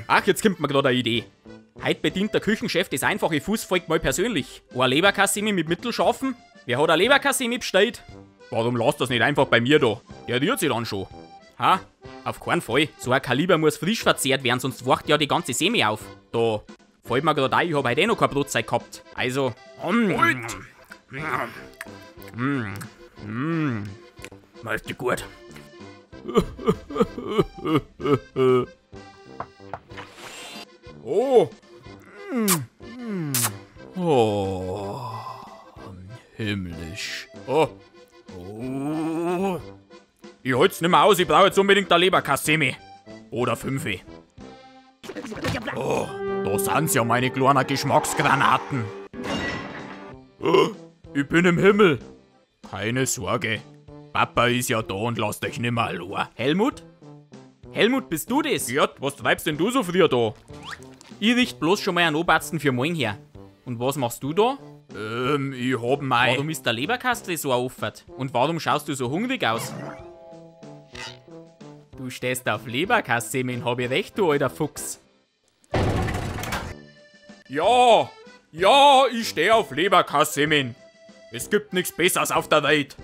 Ach, jetzt kommt mir gerade eine Idee. Heute bedient der Küchenchef das einfache Fußvolk mal persönlich. Eine Leberkassemi mit Mittelscharfen? Wer hat eine Leberkassemi bestellt? Warum lasst das nicht einfach bei mir da? Der rührt sich dann schon. Ha? Auf keinen Fall. So ein Kaliber muss frisch verzehrt werden, sonst wacht ja die ganze Semi auf. Da fällt mir gerade ein, ich hab heute noch keine Brotzeit gehabt. Also. Mächtig gut. Oh. Oh. Himmlisch. Oh. Oh. Ich halt's nicht mehr aus, ich brauche jetzt unbedingt eine Leberkassemi. Oder 5. Oh, da sind's ja meine kleinen Geschmacksgranaten. Oh, ich bin im Himmel. Keine Sorge. Papa ist ja da und lasst euch nimmer allein. Helmut? Helmut, bist du das? Ja, was treibst denn du so früh da? Ich richt bloß schon mal einen Obersten für morgen her. Und was machst du da? Ich hab mein... Warum ist der Leberkastel so offen? Und warum schaust du so hungrig aus? Du stehst auf Leberkassemin, hab ich recht, du alter Fuchs. Ja, ich steh auf Leberkassemin. Es gibt nichts Besseres auf der Welt.